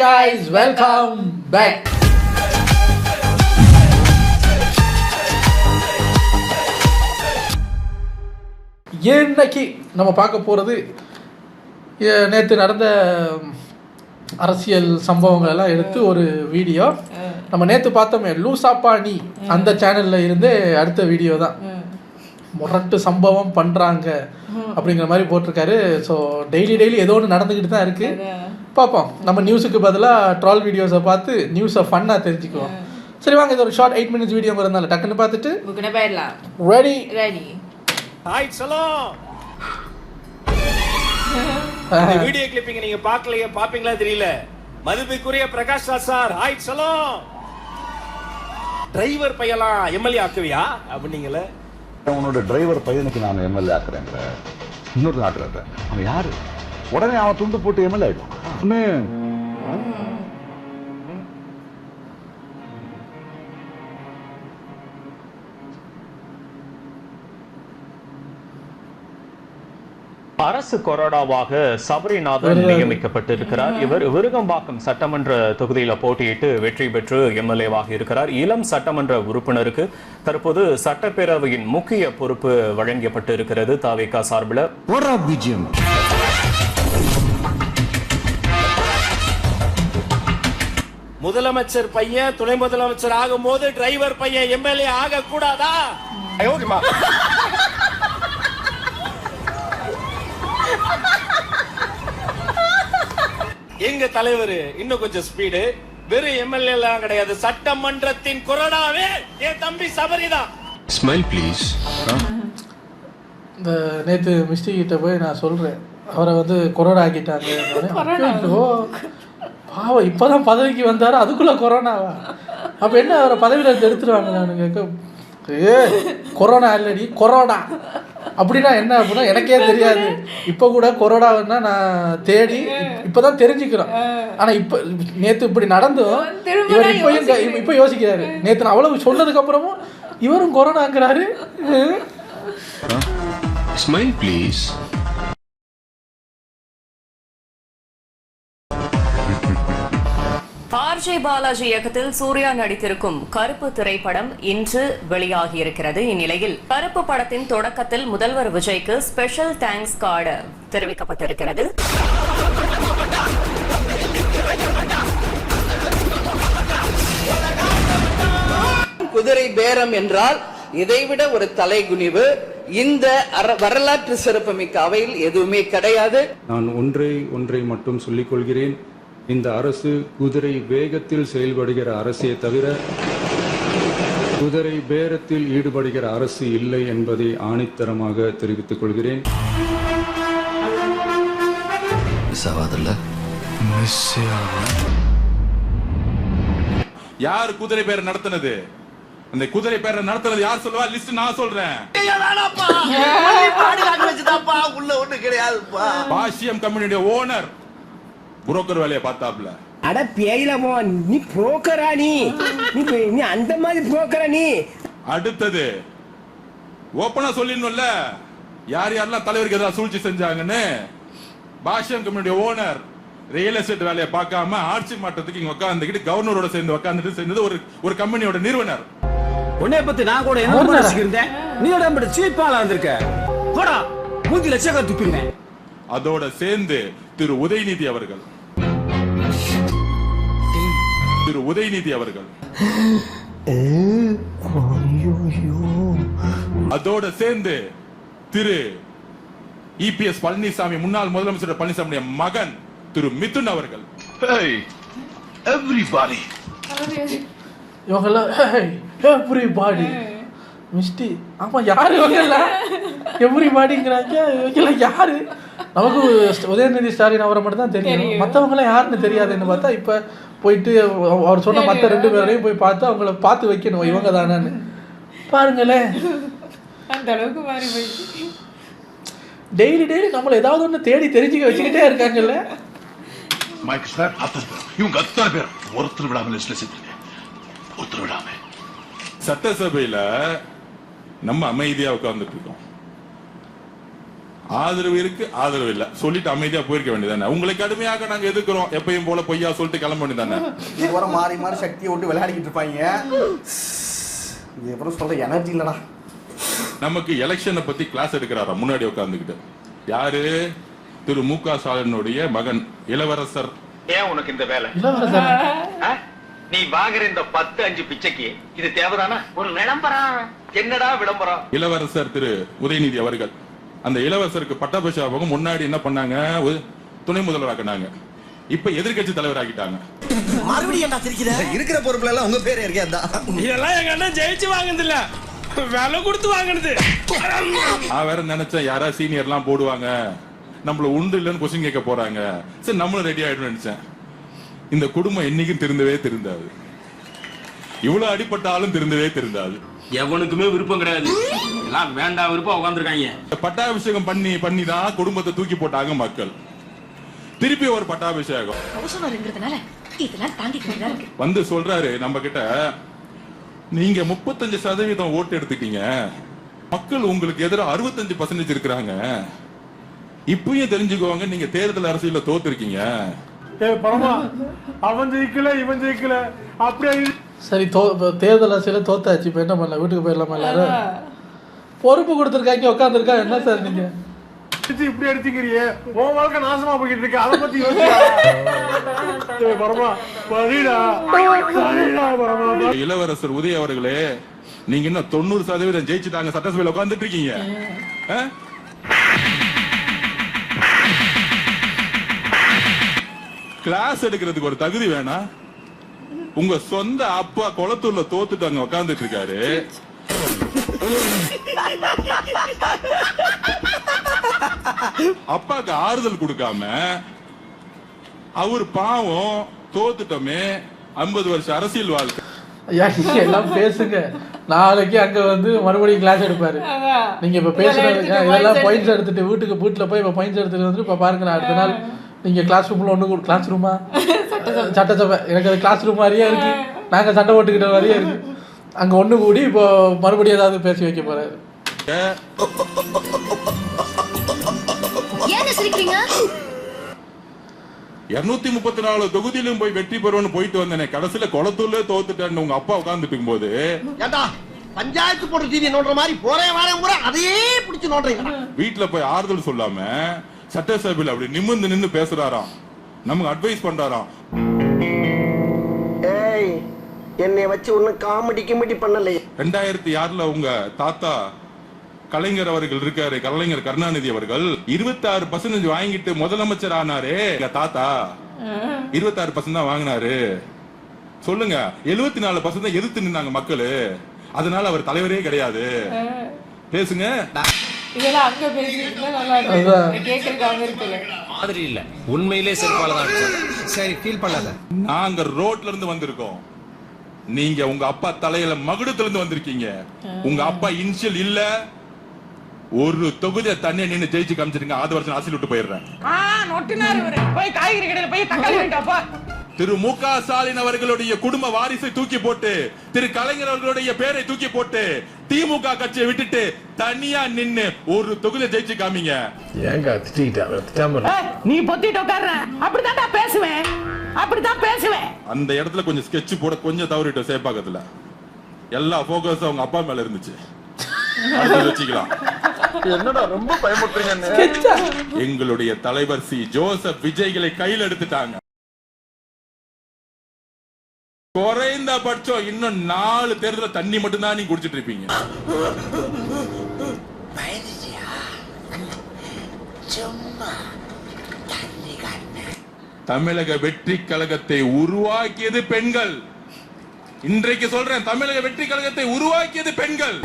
guys, welcome back. இன்னைக்கு நம்ம பார்க்க போகிறது நேற்று நடந்த அரசியல் சம்பவங்கள் எல்லாம் எடுத்து ஒரு வீடியோ. நம்ம நேற்று பார்த்தோமே லூசாப்பா நீ அந்த சேனலில் இருந்து அடுத்த வீடியோ தான். முரட்டு சம்பவம் பண்ணுறாங்க அப்படிங்கிற மாதிரி போட்டிருக்காரு. ஸோ டெய்லி ஏதோ ஒன்று நடந்துக்கிட்டு தான் இருக்குது. பார்ப்போம். நம்ம நியூஸுக்கு பதிலாக ட்ரால் வீடியோஸை பார்த்து நியூஸை ஃபன்னாக தெரிஞ்சுக்குவோம். சரி வாங்க, இது ஒரு ஷார்ட் 8 minutes வீடியோங்கிறதுனால டக்குன்னு பார்த்துட்டு ரெடி ரெடி. ஹாய் சலாம். இந்த வீடியோ கிளிப்பிங் நீங்க பார்க்கலையா, பாப்பீங்களா தெரியல. மதிப்புக்குரிய பிரகாஷ் ராஜ் சார், ஹாய் சலாம். டிரைவர் பையலாம் எம்எல்ஏ ஆக்குவியா அப்படிங்கல. உன்னோட டிரைவர் பையனுக்கு நான் எம்எல்ஏ ஆக்குறேங்கிற இன்னொரு நாட்டுல அவன் யாரு? உடனே அவன் துண்டு போட்டு எம்எல்ஏ ஆயிடும். அரசு கொறடாவாக சபரிநாதன் நியமிக்கப்பட்டிருக்கிறார். இவர் விருகம்பாக்கம் சட்டமன்ற தொகுதியில போட்டியிட்டு வெற்றி பெற்று எம்எல்ஏவாக இருக்கிறார். இளம் சட்டமன்ற உறுப்பினருக்கு தற்போது சட்டப்பேரவையின் முக்கிய பொறுப்பு வழங்கப்பட்டு இருக்கிறது. தாவேகா சார்பில் முதலமைச்சர் பையன் துணை முதலமைச்சர் ஆகும் போது டிரைவர் பையன் எம்எல்ஏ ஆக கூடாதா? எங்க தலைவர் இன்னும் கொஞ்சம் ஸ்பீடு. வெறும் எம்எல்ஏ எல்லாம் கிடையாது, சட்டமன்றத்தின் கொறடாவே என் தம்பி சபரிதான். Smile please. இந்த நேற்று மிஸ்டி கிட்ட போய் நான் சொல்றேன், அவரை வந்து கொரோனா ஆக்கிட்டாங்க. பாவம் இப்போதான் பதவிக்கு வந்தாரு, அதுக்குள்ள கொரோனாவா? அப்போ என்ன அவரை பதவியில் எடுத்துருவாங்க? நான் கேட்க கொரோனா இல்லடி கொரோனா அப்படின்னா என்ன அப்படின்னா எனக்கே தெரியாது. இப்போ கூட கொரோனான்னா நான் தேடி இப்போதான் தெரிஞ்சுக்கிறோம். ஆனால் இப்போ நேற்று இப்படி நடந்தும் இவர் இப்போ யோசிக்கிறாரு. நேற்று நான் அவ்வளவு சொன்னதுக்கு அப்புறமும் இவரும் கொரோனாங்கிறாரு. Smile please. ஆர்ஜே பாலாஜி இயக்கத்தில் சூர்யா நடித்திருக்கும் கருப்பு திரைப்படம் இன்று வெளியாகி இருக்கிறது. இந்நிலையில் கருப்பு படத்தின் தொடக்கத்தில் முதல்வர் விஜய்க்கு ஸ்பெஷல் தேங்க்ஸ் கார்டு தெரிவிக்கப்பட்டிருக்கிறது. குதிரை பேரம் என்றால் இதைவிட ஒரு தலைகுனிவு இந்த வரலாற்று சிறப்புமிக்க அவையில் எதுவுமே கிடையாது. நான் ஒன்றை மட்டும் சொல்லிக் கொள்கிறேன். இந்த அரசு குதிரை வேகத்தில் செயல்படுகிற அரசே தவிர குதிரை பேரத்தில் ஈடுபடுகிற அரசு இல்லை என்பதை ஆணித்தரமாக தெரிவித்துக் கொள்கிறேன். யார் குதிரை பேர் நடத்தினது? அந்த குதிரை பேர் நடத்துறது யார் சொல்லுவா? லிஸ்ட் நான் சொல்றேன். பாஷியம் கம்பெனியுடைய ஓனர் புரோக்கர் வேலையை பார்த்தாப்ல. அட பேயிலமோ, நீ புரோக்கரா? நீ அந்த மாதிரி புரோக்கரா? நீ அடுத்தது ஓப்பனா சொல்லிடணும்ல யார் யாரெல்லாம் தலைவருக்கு ஏதாவது சூழ்ச்சி செஞ்சாங்கன்னு. பாஷியம் கம்பெனியுடைய ஓனர் ரியல் எஸ்டேட் வேலையை பார்க்காம ஆட்சி மாற்றத்துக்கு இங்க உட்காந்துக்கிட்டு கவர்னரோட சேர்ந்து உட்காந்துட்டு செஞ்சது ஒரு கம்பெனியோட நிறுவனர். உன்னை பத்தி நான் கூட என்ன இருந்தேன். நீ உடம்பு சீப்பாலா இருந்திருக்க. போடா, 3 லட்சம் துப்பிடுவேன். அதோட சேர்ந்து திரு உதயநிதி அவர்கள் அதோட சேர்ந்து திரு இபிஎஸ் பழனிசாமி, முன்னாள் முதலமைச்சர் பழனிசாமி மகன் திரு மிதுன் அவர்கள். மிஸ்டி ஆமா, யாரு எவ்ரிபாடிங்கிறாங்க. இவங்கெல்லாம் யாரு? நமக்கு உதயநிதி ஸ்டாலின் அவரை மட்டும் தான் தெரியும். மற்றவங்களாம் யாருன்னு தெரியாதுன்னு பார்த்தா இப்போ போயிட்டு அவர் சொன்ன மற்ற 2 பேரையும் போய் பார்த்து அவங்கள பார்த்து வைக்கணும், இவங்க தானேன்னு. பாருங்களேன், அந்த அளவுக்கு மாறி போயிடுச்சு. டெய்லி நம்மள ஏதாவது ஒன்று தேடி தெரிஞ்சுக்க வச்சுக்கிட்டே இருக்காங்கல்ல. இவங்க அத்தனை பேர் ஒருத்தர் விடாமல் ஒருத்தர் விடாம சட்டசபையில நம்ம அமைதியா உட்கார்ந்துட்டு இருக்கோம். ஆதரவு இருக்கு, ஆதரவு இல்ல, சொல்லிட்டு அமைதியா போயிருக்க வேண்டியதானே. உங்களை கடுமையாக நாங்க எதிர்க்கிறோம், எப்பயும் போல பொய்யா சொல்லிட்டு கிளம்ப வேண்டியதானே. இதுவரை மாறி மாறி சக்தியை விட்டு விளையாடிக்கிட்டு இருப்பாங்க. இதுக்கப்புறம் சொல்ற எனர்ஜி இல்லடா. நமக்கு எலெக்ஷனை பத்தி கிளாஸ் எடுக்கிறாரா முன்னாடி உட்கார்ந்துகிட்டு? யாரு? திரு மு.க. ஸ்டாலினுடைய மகன் இளவரசர். ஏன் உனக்கு இந்த வேலை? இளவரசர் நீ வாங்குற இந்த 10-5 பிச்சைக்கு இது தேவைதானா? ஒரு விளம்பரம். என்னடா விளம்பரம்? இளவரசர் திரு உதயநிதி அவர்கள் அந்த இளவரசருக்கு பட்டாபிஷேகம் முன்னாடி என்ன பண்ணாங்க? துணை முதல்வராக்கினாங்க. இப்ப எதிர்கட்சி தலைவர் ஆகிட்டாங்க. மறுபடியும் என்ன தெரிக்கிற? இருக்கிற பொறுப்புல எல்லாம் உங்க பேரே இருக்கே. இதெல்லாம் எங்க அண்ணன் ஜெயிச்சு வாங்குனது இல்ல, விலை கொடுத்து வாங்குனது. நான் வேற நினைச்சேன் யாரா சீனியர் எல்லாம் போடுவாங்க, நம்மள உண்டு இல்லன்னு கொஸ்டின் கேட்க போறாங்க, சரி நம்மளும் ரெடி ஆயிடும் நினைச்சேன். இந்த குடும்பம் என்னைக்கும் திருந்தவே திருந்தாது. இவ்வளவு அடிப்பட்டாலும் திருந்தவே திருந்தாது. எவனுக்குமே விருப்பம் கிடையாது, எல்லாம் வேண்டாம் விருப்பம் உட்காந்துருக்காங்க. பட்டாபிஷேகம் பண்ணி தான் குடும்பத்தை தூக்கி போட்டாங்க மக்கள். திருப்பி ஒரு பட்டாபிஷேகம் வந்து சொல்றாரு நம்ம கிட்ட, நீங்க 35% ஓட்டு எடுத்துட்டீங்க, மக்கள் உங்களுக்கு எதிராக 65% இருக்கிறாங்க, இப்பயும் தெரிஞ்சுக்கோங்க நீங்க தேர்தல் அரசியல தோத்துருக்கீங்க. அவன் ஜெயிக்கல இவன் ஜெயிக்கல அப்படியே. சரி, தேர்தல் அரசியல தோத்தாச்சு, இப்போ என்ன பண்ணல, வீட்டுக்கு போயிடலாமா? எல்லாரும் பொறுப்பு கொடுத்துருக்காங்க, உட்காந்துருக்கா. என்ன சார் நீங்க இப்படி அடிச்சுக்கிறியே, உன் வாழ்க்கை நாசமா போய்கிட்டு இருக்கு, அதை பத்தி இளவரசர் உதய அவர்களே, நீங்க இன்னும் 90% ஜெயிச்சுட்டாங்க, சட்டசபையில் உட்கார்ந்துட்டு இருக்கீங்க. கிளாஸ் எடுக்கிறதுக்கு ஒரு தகுதி வேணா? உங்க சொந்த அப்பா குளத்தூர்ல தோத்துட்டு அங்க உட்கார்ந்துட்டு இருக்காரு. அப்பாக்கு ஆறுதல் கொடுக்காம அவர் பாவம் தோத்துட்டோமே, 50 வருஷம் அரசியல் வாழ்க்கை. எல்லாம் பேசுங்க, நாளைக்கு அங்க வந்து மறுபடியும் கிளாஸ் எடுப்பாரு. நீங்க இப்ப பேசுறது இதெல்லாம் பாயிண்ட்ஸ் எடுத்துட்டு வீட்டுல போய் இப்ப பாயிண்ட்ஸ் எடுத்துட்டு வந்து இப்ப பாருங்க, நான் அடுத்த நாள் நீங்க கிளாஸ் ரூம்ல ஒண்ணு கிளாஸ் ரூமா சட்டசபை, எனக்கு அது கிளாஸ் ரூம் மாதிரியே இருக்கு, நாங்க சட்டை போட்டுக்கிட்ட மாதிரியே இருக்கு. அங்க ஒண்ணு கூடி இப்போ மறுபடியும் ஏதாவது பேசி வைக்க போறாரு. 234 தொகுதியிலும் போய் வெற்றி பெறுவோம்னு போயிட்டு வந்தேனே, கடைசியில குளத்தூர்ல தோத்துட்டேன்னு உங்க அப்பா உட்கார்ந்துட்டு இருக்கும் போது பஞ்சாயத்து போட்டு டிவி நோண்டுற மாதிரி போறேன் வரேன் கூட அதையே பிடிச்சு நோண்டுறீங்க. வீட்டுல போய் ஆறுதல் சொல்லாம சட்டசபையில் அப்படி நிமிர்ந்து நின்னு பேசுறாராம், நமக்கு அட்வைஸ் பண்றாராம். ஏய், என்னை வச்சு ஒன்னும் காமெடி பண்ணல. 2006 உங்க தாத்தா கலைஞர் அவர்கள் இருக்காரு, கலைஞர் கருணாநிதி அவர்கள் 26% வாங்கிட்டு முதலமைச்சர் ஆனாரு. எங்க தாத்தா 26% தான் வாங்கினாரு. சொல்லுங்க, 74% தான் எதிர்த்து நின்னாங்க மக்களு, அதனால அவர் தலைவரே கிடையாது. பேசுங்க. இதெல்லாம் அங்க பேசிட்டு நல்லா இருக்கு, மாதிரி இல்ல, உண்மையிலே செருப்பால தான் அடிச்சாங்க. சரி, ஃபீல் பண்ணாத. நாங்க ரோட்ல இருந்து வந்திருக்கோம், நீங்க உங்க அப்பா தலையில மகுடத்துல இருந்து வந்திருக்கீங்க. உங்க அப்பா இனிஷியல் இல்ல, ஒரு தொகுதியை தண்ணியை நின்று ஜெயிச்சு காமிச்சிருங்க, 6 வருஷம் அரசியல் விட்டு போயிடுறேன். போய் காய்கறி கடையில போய் தக்காளி வாங்கிட்டாப்பா. திரு மு.க. ஸ்டாலின் அவர்களுடைய குடும்ப வாரிசை தூக்கி போட்டு, திரு கலைஞர் அவர்களுடைய பேரை தூக்கி போட்டு, திமுக கட்சியை விட்டுட்டு தனியா நின்னு ஒரு தொகுதியை ஜெயிச்சு காமிங்க. நீ பொத்திட்டு உட்கார்ற, அப்படிதான் பேசுவேன், அப்படிதான் பேசுவேன். அந்த இடத்துல கொஞ்சம் ஸ்கெட்ச் போட கொஞ்சம் தவறிட்டோம். சேப்பாக்கத்துல எல்லா போக்கஸ் அவங்க அப்பா மேல இருந்துச்சு. வச்சுக்கலாம். என்னடா ரொம்ப பயமுறுத்துறீங்க. எங்களுடைய தலைவர் சி ஜோசப் விஜய்களை கையில் எடுத்துட்டாங்க. குறைந்தபட்சம் இன்னும் 4 தேர்தல தண்ணி மட்டும் தான் நீங்க குடிச்சிட்டு இருப்பீங்க. தமிழக வெற்றி கழகத்தை உருவாக்கியது பெண்கள். இன்றைக்கு சொல்றேன், தமிழக வெற்றி கழகத்தை உருவாக்கியது பெண்கள்.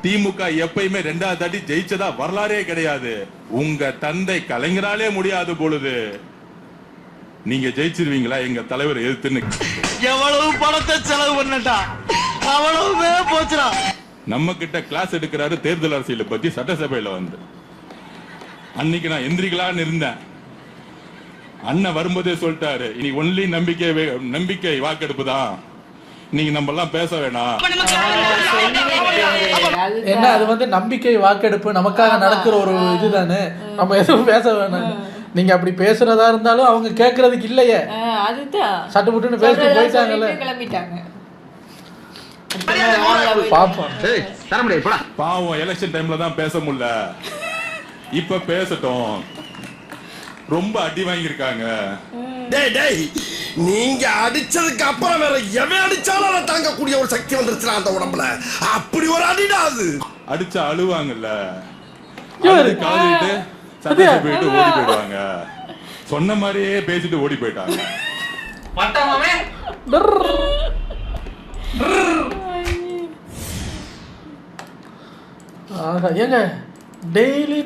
திமுக எப்பயுமே 2வது தாட்டி ஜெயிச்சதா வரலாறே கிடையாது. உங்க தந்தை கலைஞராலே முடியாது பொழுது நீங்க ஜெயிச்சிருவீங்களா எங்க தலைவர் எதிர்த்துன்னு? எவ்வளவு பணத்தை செலவு பண்ணட்டா, அவ்வளவுமே போச்சுடா. நம்ம கிட்ட கிளாஸ் எடுக்கிறாரு தேர்தல் அரசியலை பத்தி சட்டசபையில வந்து. அன்னைக்கு நான் எந்திரிக்கலான்னு இருந்தேன், அண்ணன் வரும்போதே சொல்லிட்டாரு, இனி ஒன்லி நம்பிக்கை வாக்கெடுப்பு தான், நீங்க நம்ம எல்லாம் பேச வேணாம். என்ன அது வந்து நம்பிக்கை வாக்கெடுப்பு நமக்காக நடக்கிற ஒரு இதுதானே, நம்ம எதுவும் பேச வேணாம். நீங்க அப்படி பேசுறதா இருந்தாலும் அவங்க கேட்கறதுக்கு இல்லையே, அதுதான் சட்டுப்புட்டுன்னு பேசிட்டு போயிட்டாங்கல்ல. கிளம்பிட்டாங்க. பாவம் எலெக்ஷன் டைம்ல தான் பேச முடியல, இப்ப பேசட்டும். ரொம்ப அடி வாங்கியிருக்காங்க. நீங்க அடிச்சதுக்கு அப்புறம் வேற எவன் அடிச்சாலும் தாங்கக்கூடிய ஒரு சக்தி வந்துருச்சு அந்த உடம்புல. அப்படி ஒரு அடிடா அது. அடிச்சா அழுவாங்கல்ல, காலிட்டு சந்தோஷம் போயிட்டு ஓடி போயிடுவாங்க. சொன்ன மாதிரியே பேசிட்டு ஓடி போயிட்டாங்க. ஏங்க டெய்லி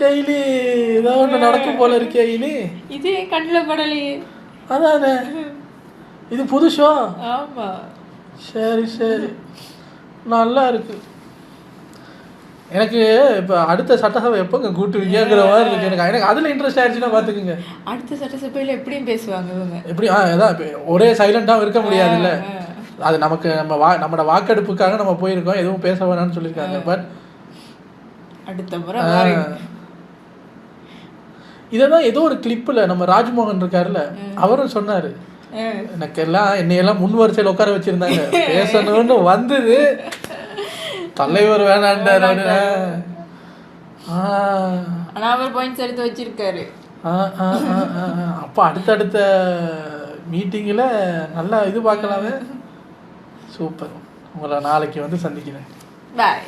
ஏதாவது ஒன்று நடக்கும் போல இருக்கே. இனி இது கண்ணில் படலையே. அதானே, இது புது ஷோ. ஆமா, சரி நல்லா இருக்கு. எனக்கு இப்போ அடுத்த சட்டசபை எப்போங்க கூட்டுவீங்கிற மாதிரி இருக்கு. எனக்கு அதில் இன்ட்ரெஸ்ட் ஆயிடுச்சுன்னா பார்த்துக்குங்க. அடுத்த சட்டசபையில் எப்படியும் பேசுவாங்க இவங்க. எப்படி அதான் ஒரே சைலண்டாகவும் இருக்க முடியாதுல்ல. அது நமக்கு நம்மளோட வாக்கெடுப்புக்காக நம்ம போயிருக்கோம், எதுவும் பேச வேணாம்னு சொல்லியிருக்காங்க. பட் அடுத்த முறை இதெல்லாம் ஏதோ ஒரு கிளிப்பில் நம்ம ராஜ்மோகன் இருக்காருல்ல, அவரும் சொன்னார், என்னையெல்லாம் முன் வரிசையில் உட்கார வச்சிருந்தாங்க, பேசணும்னு வந்தது தலைவர் வேணாண்டார். ஆனா அவர் பாயிண்ட்ஸ் எடுத்து வச்சிருக்காரு. அப்போ அடுத்தடுத்த மீட்டிங்கில் நல்லா இது பார்க்கலாமே. சூப்பர். உங்களை நாளைக்கு வந்து சந்திக்கிறேன். பாய்.